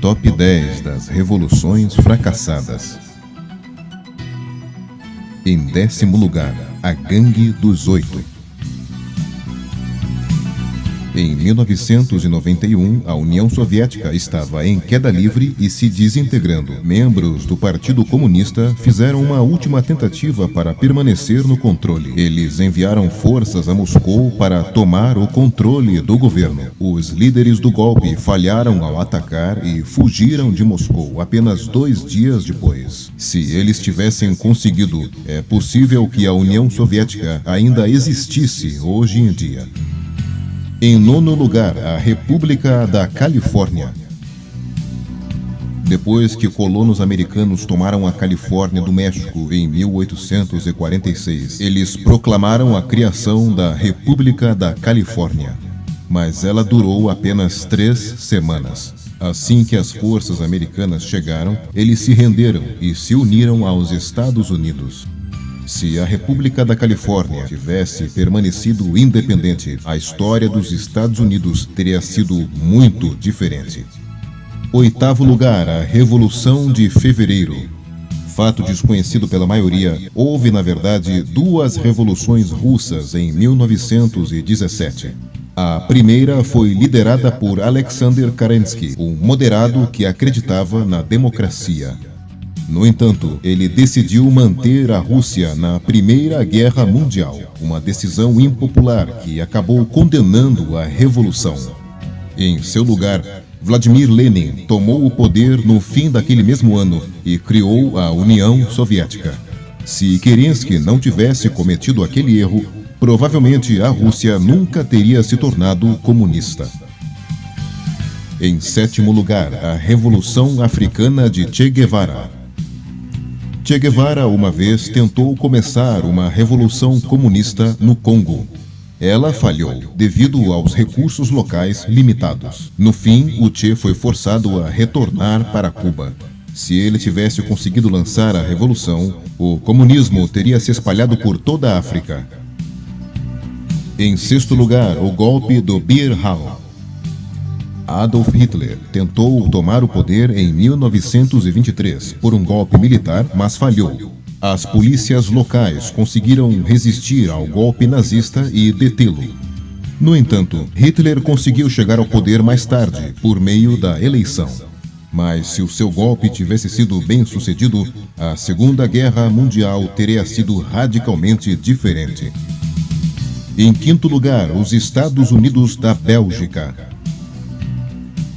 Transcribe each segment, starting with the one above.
Top 10 das revoluções fracassadas. Em 10º lugar, a Gangue dos Oito. Em 1991, a União Soviética estava em queda livre e se desintegrando. Membros do Partido Comunista fizeram uma última tentativa para permanecer no controle. Eles enviaram forças a Moscou para tomar o controle do governo. Os líderes do golpe falharam ao atacar e fugiram de Moscou apenas 2 dias depois. Se eles tivessem conseguido, é possível que a União Soviética ainda existisse hoje em dia. Em 9º lugar, a República da Califórnia. Depois que colonos americanos tomaram a Califórnia do México em 1846, eles proclamaram a criação da República da Califórnia. Mas ela durou apenas 3 semanas. Assim que as forças americanas chegaram, eles se renderam e se uniram aos Estados Unidos. Se a República da Califórnia tivesse permanecido independente, a história dos Estados Unidos teria sido muito diferente. 8º lugar, a Revolução de Fevereiro. Fato desconhecido pela maioria, houve na verdade 2 revoluções russas em 1917. A primeira foi liderada por Alexander Kerensky, um moderado que acreditava na democracia. No entanto, ele decidiu manter a Rússia na Primeira Guerra Mundial, uma decisão impopular que acabou condenando a revolução. Em seu lugar, Vladimir Lenin tomou o poder no fim daquele mesmo ano e criou a União Soviética. Se Kerensky não tivesse cometido aquele erro, provavelmente a Rússia nunca teria se tornado comunista. Em 7º lugar, a Revolução Africana de Che Guevara. Che Guevara uma vez tentou começar uma revolução comunista no Congo. Ela falhou devido aos recursos locais limitados. No fim, o Che foi forçado a retornar para Cuba. Se ele tivesse conseguido lançar a revolução, o comunismo teria se espalhado por toda a África. Em 6º lugar, o golpe do Beer Hall. Adolf Hitler tentou tomar o poder em 1923 por um golpe militar, mas falhou. As polícias locais conseguiram resistir ao golpe nazista e detê-lo. No entanto, Hitler conseguiu chegar ao poder mais tarde, por meio da eleição. Mas se o seu golpe tivesse sido bem sucedido, a Segunda Guerra Mundial teria sido radicalmente diferente. Em 5º lugar, os Estados Unidos da Bélgica.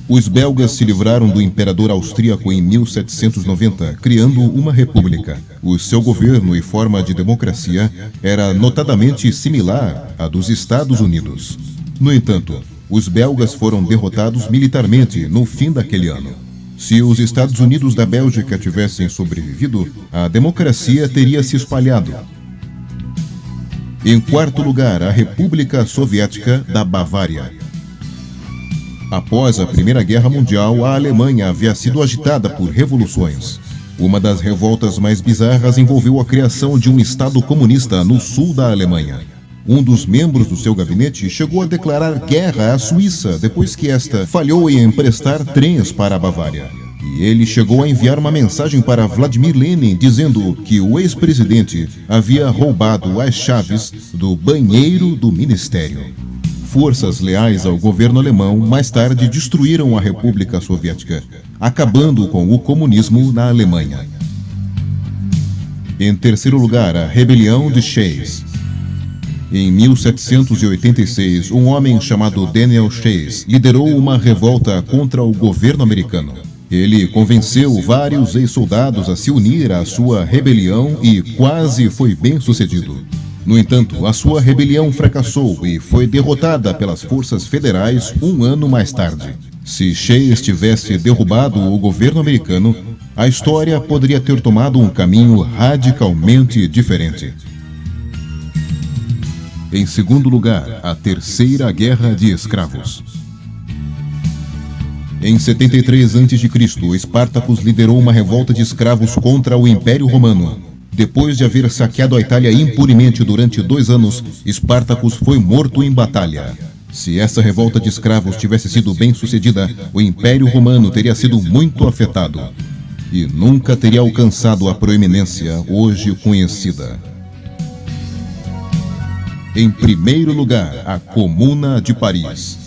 Os belgas se livraram do imperador austríaco em 1790, criando uma república. O seu governo e forma de democracia era notadamente similar à dos Estados Unidos. No entanto, os belgas foram derrotados militarmente no fim daquele ano. Se os Estados Unidos da Bélgica tivessem sobrevivido, a democracia teria se espalhado. Em 4º lugar, a República Soviética da Bavária. Após a Primeira Guerra Mundial, a Alemanha havia sido agitada por revoluções. Uma das revoltas mais bizarras envolveu a criação de um Estado comunista no sul da Alemanha. Um dos membros do seu gabinete chegou a declarar guerra à Suíça depois que esta falhou em emprestar trens para a Bavária. E ele chegou a enviar uma mensagem para Vladimir Lenin dizendo que o ex-presidente havia roubado as chaves do banheiro do ministério. Forças leais ao governo alemão mais tarde destruíram a República Soviética, acabando com o comunismo na Alemanha. Em 3º lugar, a Rebelião de Shays. Em 1786, um homem chamado Daniel Shays liderou uma revolta contra o governo americano. Ele convenceu vários ex-soldados a se unir à sua rebelião e quase foi bem sucedido. No entanto, a sua rebelião fracassou e foi derrotada pelas forças federais um ano mais tarde. Se Shays tivesse derrubado o governo americano, a história poderia ter tomado um caminho radicalmente diferente. Em 2º lugar, a Terceira Guerra de Escravos. Em 73 a.C., Espartacus liderou uma revolta de escravos contra o Império Romano. Depois de haver saqueado a Itália impunemente durante 2 anos, Espartacus foi morto em batalha. Se essa revolta de escravos tivesse sido bem sucedida, o Império Romano teria sido muito afetado e nunca teria alcançado a proeminência hoje conhecida. Em primeiro lugar, a Comuna de Paris.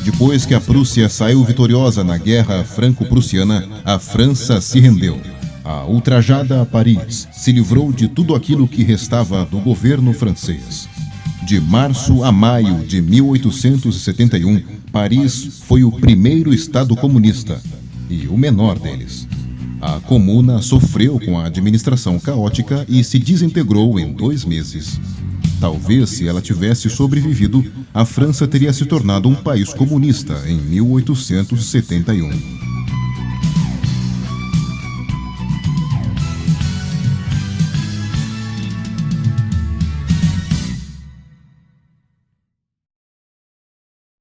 Depois que a Prússia saiu vitoriosa na Guerra Franco-Prussiana, a França se rendeu. A ultrajada Paris se livrou de tudo aquilo que restava do governo francês. De março a maio de 1871, Paris foi o primeiro estado comunista e o menor deles. A Comuna sofreu com a administração caótica e se desintegrou em 2 meses. Talvez, se ela tivesse sobrevivido, a França teria se tornado um país comunista em 1871.